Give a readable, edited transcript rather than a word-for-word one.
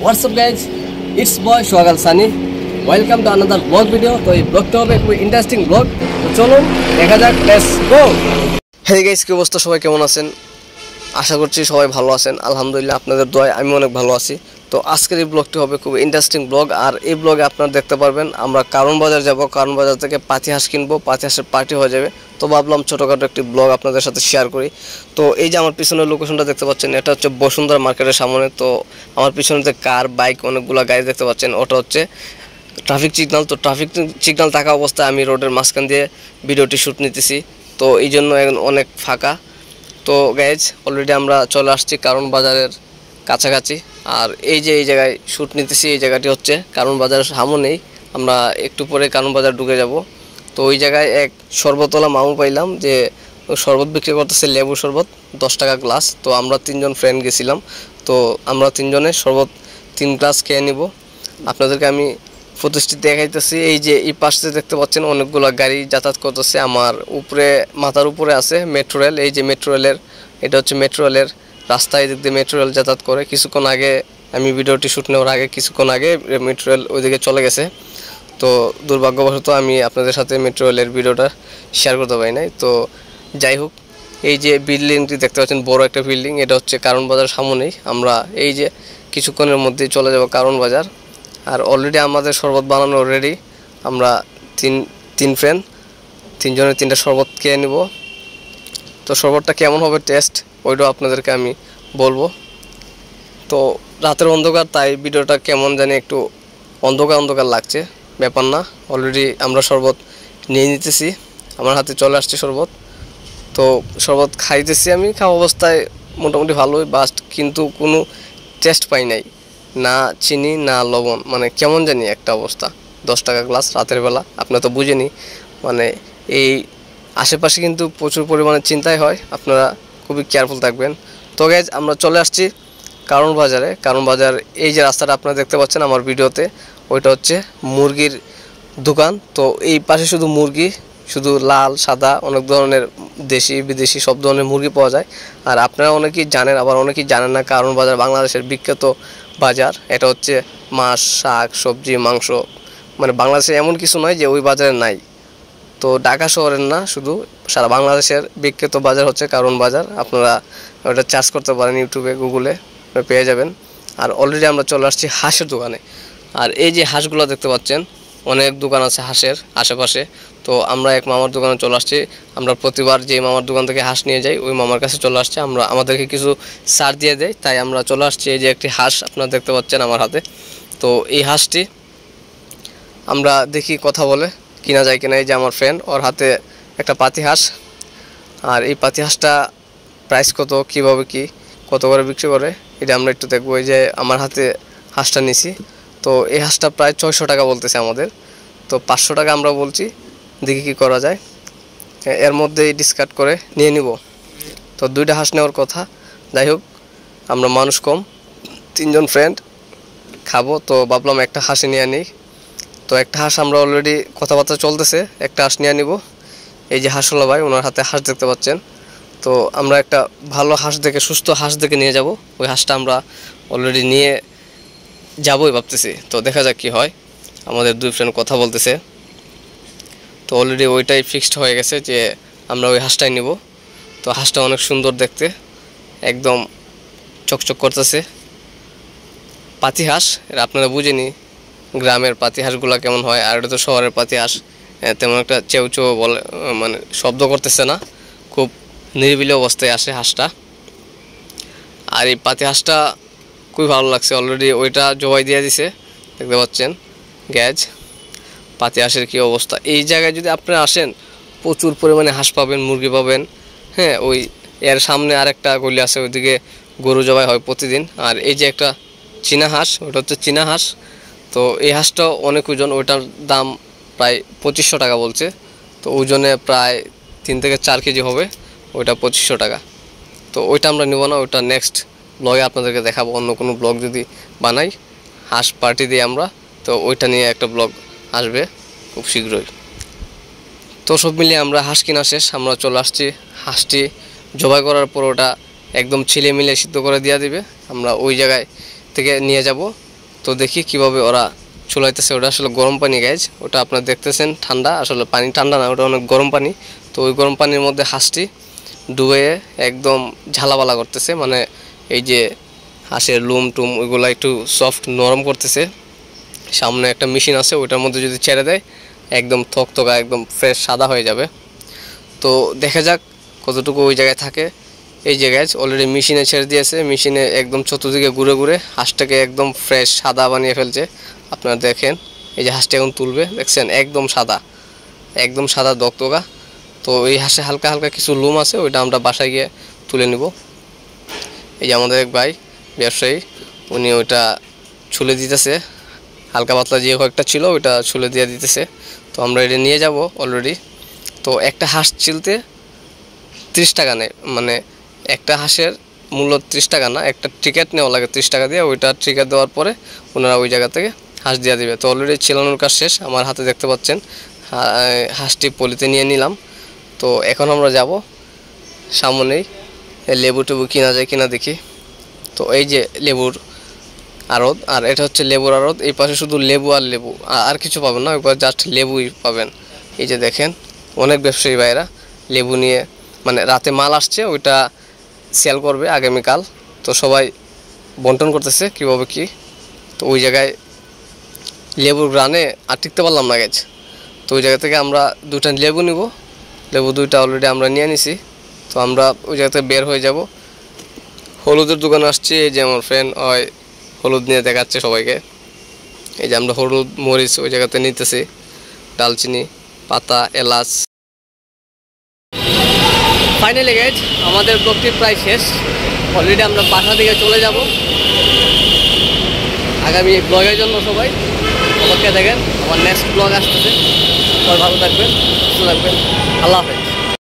What's up guys, it's boy Shoagal Sani. Welcome to another vlog video. তো এই ব্লগটা হবে খুবই ইন্টারেস্টিং ব্লগ। তো চলুন দেখা যাক, লেটস গো। হেই গাইস, কি অবস্থা, সবাই কেমন আছেন? আশা করছি সবাই ভালো আছেন। আলহামদুলিল্লাহ, আপনাদের দোয়ায় আমি অনেক ভালো আছি। তো আজকের এই ব্লগটি হবে খুবই ইন্টারেস্টিং ব্লগ। আর এই ব্লগে আপনারা দেখতে পারবেন আমরা কারণ বাজার যাব, কারণ বাজার থেকে পাতি হাঁস কিনবো, পাতি হাঁসের পার্টি হয়ে যাবে। তো ভাবলাম ছোটোখাটো একটি ব্লগ আপনাদের সাথে শেয়ার করি। তো এই যে আমার পিছনের লোকেশনটা দেখতে পাচ্ছেন, এটা হচ্ছে বসুন্ধরা মার্কেটের সামনে। তো আমার পিছনে কার বাইক অনেকগুলো গাড়ি দেখতে পাচ্ছেন, ওটা হচ্ছে ট্রাফিক সিগন্যাল। তো ট্রাফিক সিগন্যাল থাকা অবস্থায় আমি রোডের মাঝখান দিয়ে ভিডিওটি শ্যুট নিতেছি। তো এই জন্য অনেক ফাঁকা। তো গাইজ, অলরেডি আমরা চলে আসছি কারণ বাজারের কাছাকাছি। আর এই যে এই জায়গায় শ্যুট নিতেছি, এই জায়গাটি হচ্ছে কারণ বাজারের সামনেই। আমরা একটু পরে কারণ বাজার ঢুকে যাব। তো ওই জায়গায় এক শরবতওয়ালা মামু পাইলাম, যে শরবত বিক্রি করতেছে, লেবু শরবত 10 টাকা গ্লাস। তো আমরা 3জন ফ্রেন্ড গেছিলাম। তো আমরা 3জনে শরবত 3 গ্লাস খেয়ে নিব। আপনাদেরকে আমি প্রতিষ্ঠিত দেখাইতেছি। এই যে এই পাশে দেখতে পাচ্ছেন অনেকগুলো গাড়ি যাতায়াত করতেছে। আমার উপরে, মাথার উপরে আছে মেট্রো রেল। এই যে মেট্রো রেলের, এটা হচ্ছে মেট্রো রেলের রাস্তা। এই দিক দিয়ে মেট্রো রেল যাতায়াত করে। কিছুক্ষণ আগে, আমি ভিডিওটি শ্যুট নেওয়ার আগে কিছুক্ষণ আগে মেট্রো রেল ওইদিকে চলে গেছে। তো দুর্ভাগ্যবশত আমি আপনাদের সাথে মেট্রো রেলের ভিডিওটা শেয়ার করতে পারি নাই। তো যাই হোক, এই যে বিল্ডিংটি দেখতে পাচ্ছেন, বড় একটা বিল্ডিং, এটা হচ্ছে কারণ বাজার সামনেই। আমরা এই যে কিছুক্ষণের মধ্যেই চলে যাব কারণ বাজার। আর অলরেডি আমাদের শরবত বানানো রেডি। আমরা তিন ফ্রেন্ড, 3জনের 3টা শরবত খেয়ে নেব। তো শরবতটা কেমন হবে টেস্ট, ওইটাও আপনাদেরকে আমি বলবো। তো রাতের অন্ধকার, তাই ভিডিওটা কেমন জানি একটু অন্ধকার অন্ধকার লাগছে, ব্যাপার না। অলরেডি আমরা শরবত নিয়ে নিতেছি, আমার হাতে চলে আসছে শরবত। তো শরবত খাইতেছি আমি, খাওয়া অবস্থায় মোটামুটি ভালোই, বাস্ট কিন্তু কোনো টেস্ট পাই নাই, না চিনি না লবণ, মানে কেমন জানি একটা অবস্থা। 10 টাকা গ্লাস রাতের বেলা, আপনারা তো বুঝেনি। মানে এই আশেপাশে কিন্তু প্রচুর পরিমাণে চিন্তাই হয়, আপনারা খুবই কেয়ারফুল থাকবেন। তো গাইজ, আমরা চলে আসছি কারণ বাজারে। কারণ বাজার, এই যে রাস্তাটা আপনারা দেখতে পাচ্ছেন আমার ভিডিওতে, ওইটা হচ্ছে মুরগির দোকান। তো এই পাশে শুধু মুরগি, শুধু লাল সাদা অনেক ধরনের দেশি বিদেশি সব ধরনের মুরগি পাওয়া যায়। আর আপনারা অনেকেই জানেন, আবার অনেকেই জানেন না, কারণ বাজার বাংলাদেশের বিখ্যাত বাজার। এটা হচ্ছে মাছ, শাক, সবজি, মাংস, মানে বাংলাদেশে এমন কিছু নয় যে ওই বাজারে নাই। তো ঢাকা শহরের না, শুধু সারা বাংলাদেশের বিখ্যাত বাজার হচ্ছে কারণ বাজার। আপনারা ওটা চার্জ করতে পারেন ইউটিউবে, গুগলে পেয়ে যাবেন। আর অলরেডি আমরা চলে আসছি হাঁসের দোকানে। আর এই যে হাঁসগুলো দেখতে পাচ্ছেন, অনেক দোকান আছে হাঁসের আশেপাশে। তো আমরা এক মামার দোকানে চলে আসছি। আমরা প্রতিবার যে মামার দোকান থেকে হাঁস নিয়ে যাই, ওই মামার কাছে চলে আসছে। আমাদেরকে কিছু ছাড় দিয়ে দেয়, তাই আমরা চলে আসছি। এই যে একটি হাঁস আপনারা দেখতে পাচ্ছেন আমার হাতে। তো এই হাঁসটি আমরা দেখি কথা বলে কিনা যায় কিনা। এই যে আমার ফ্রেন্ড, ওর হাতে একটা পাতি হাঁস। আর এই পাতি হাঁসটা প্রাইস কত, কীভাবে কত করে বিক্রি করে, এটা আমরা একটু দেখবো। এই যে আমার হাতে হাঁসটা নিছি। তো এই হাঁসটা প্রায় 600 টাকা বলতেছে আমাদের। তো 500 টাকা আমরা বলছি, দেখি কী করা যায়, এর মধ্যেই ডিসকাউন্ট করে নিয়ে নিব। তো 2টা হাঁস নেওয়ার কথা। যাই হোক, আমরা মানুষ কম, 3জন ফ্রেন্ড খাবো, তো ভাবলাম একটা হাঁসই নিয়ে নিই। তো একটা হাঁস আমরা অলরেডি কথাবার্তা চলতেছে, একটা হাঁস নিয়ে নিব। এই যে হাঁসওয়ালা ভাই, ওনার হাতে হাঁস দেখতে পাচ্ছেন। তো আমরা একটা ভালো হাঁস দেখে, সুস্থ হাঁস দেখে নিয়ে যাব। ওই হাঁসটা আমরা অলরেডি নিয়ে যাবোই ভাবতেছি। তো দেখা যাক কী হয়। আমাদের 2 ফ্রেন্ড কথা বলতেছে। তো অলরেডি ওইটাই ফিক্সড হয়ে গেছে যে আমরা ওই হাঁসটাই নিব। তো হাঁসটা অনেক সুন্দর দেখতে, একদম চকচক করতেছে। পাতি হাঁস, এটা আপনারা বুঝেনি গ্রামের পাতি হাঁসগুলো কেমন হয়। আর এটা তো শহরের পাতি হাঁস, তেমন একটা চেউ চেউ বলে, মানে শব্দ করতেছে না, খুব নিরিবিলি অবস্থায় আসে হাঁসটা। আর এই পাতি হাঁসটা খুবই ভালো লাগছে। অলরেডি ওইটা জবাই দিয়ে দিছে, দেখতে পাচ্ছেন গ্যাজ। পাতি হাঁসের কী অবস্থা। এই জায়গায় যদি আপনারা আসেন, প্রচুর পরিমাণে হাঁস পাবেন, মুরগি পাবেন। হ্যাঁ, ওই এর সামনে আরেকটা গলি আছে, ওইদিকে গরু জবাই হয় প্রতিদিন। আর এই যে একটা চীনা হাঁস, ওটা হচ্ছে চীনা হাঁস। তো এই হাঁসটাও অনেক ওজন, ওইটার দাম প্রায় 2500 টাকা বলছে। তো ওজনে প্রায় 3 থেকে 4 কেজি হবে, ওইটা 2500 টাকা। তো ওইটা আমরা নেব না, ওইটা নেক্সট ব্লগে আপনাদেরকে দেখাবো। অন্য কোনো ব্লগ যদি বানাই হাঁস পার্টি দিয়ে আমরা, তো ওইটা নিয়ে একটা ব্লগ আসবে খুব শীঘ্রই। তো সব মিলিয়ে আমরা হাঁস কিনা শেষ, আমরা চলে আসছি। হাঁসটি জবাই করার পর ওটা একদম ছিলে মিলে সিদ্ধ করে দিয়ে দিবে। আমরা ওই জায়গায় থেকে নিয়ে যাব তো দেখি কিভাবে ওরা চুলাইতেছে। ওটা আসলে গরম পানি গাইজ, ওটা আপনারা দেখতেছেন ঠান্ডা, আসলে পানি ঠান্ডা না, ওটা অনেক গরম পানি। তো ওই গরম পানির মধ্যে হাঁসটি ডুবে একদম ঝালাবালা করতেছে, মানে এই যে হাঁসের লুম টুম ওইগুলো একটু সফট নরম করতেছে। সামনে একটা মেশিন আছে, ওইটার মধ্যে যদি ছেড়ে দেয় একদম থকথকা একদম ফ্রেশ সাদা হয়ে যাবে। তো দেখা যাক কতটুকু ওই জায়গায় থাকে। এই জায়গায় অলরেডি মেশিনে ছেড়ে দিয়েছে, মেশিনে একদম চতুর্দিকে ঘুরে ঘুরে হাঁসটাকে একদম ফ্রেশ সাদা বানিয়ে ফেলছে। আপনারা দেখেন এই যে হাঁসটা এখন তুলবে, দেখছেন একদম সাদা দকদকা। তো এই হাঁসে হালকা হালকা কিছু লুম আছে, ওইটা আমরা বাসায় গিয়ে তুলে নিব। এই যে আমাদের এক ভাই ব্যবসায়ী, উনি ওইটা ছুলে দিতেছে, হালকা পাতলা যে কয়েকটা ছিল ওইটা ছুলে দিয়ে দিতেছে। তো আমরা এটা নিয়ে যাব অলরেডি। তো একটা হাঁস চিলতে 30 টাকা নেয়, মানে একটা হাঁসের মূল্য 30 টাকা না, একটা টিকিট নেওয়া লাগে 30 টাকা দিয়ে। ওইটা টিকিট দেওয়ার পরে ওনারা ওই জায়গা থেকে হাঁস দিয়ে দিবে। তো অলরেডি ছিলানোর কাজ শেষ, আমার হাতে দেখতে পাচ্ছেন হাঁসটি পলিতে নিয়ে নিলাম। তো এখন আমরা যাব সামনেই লেবু টেবু কিনা যায় কিনা দেখি। তো এই যে লেবুর আড়ত, আর এটা হচ্ছে লেবুর আড়ত। এই পাশে শুধু লেবু আর লেবু, আর কিছু পাবেন না, ওই পাশে জাস্ট লেবুই পাবেন। এই যে দেখেন অনেক ব্যবসায়ী ভাইরা লেবু নিয়ে, মানে রাতে মাল আসছে ওইটা সেল করবে আগামীকাল। তো সবাই বন্টন করতেছে কীভাবে কি। তো ওই জায়গায় লেবুর গ্রানে আর টিকতে পারলাম না গেছে। তো ওই জায়গা থেকে আমরা 2টা লেবু নিব, লেবু 2টা অলরেডি আমরা নিয়ে নিছি। তো আমরা ওই জায়গা থেকে বের হয়ে যাব, হলুদের দোকানে আসছি। এই যে আমার ফ্রেন্ড হয় হলুদ নিয়ে দেখাচ্ছে সবাইকে। এই যে আমরা হলুদ মরিচ ওই জায়গাতে নিতেছি, ডালচিনি পাতা এলাচ। ফাইনালি গাইজ আমাদের ব্লগটি প্রায় শেষ, অলরেডি আমরা বাসা থেকে চলে যাব। আগামী ব্লগের জন্য সবাই অপেক্ষা দেখেন, আমার নেক্সট ব্লগ আসতেছে। সবাই ভালো থাকবেন, সুস্থ থাকবেন, আল্লাহ হাফেজ।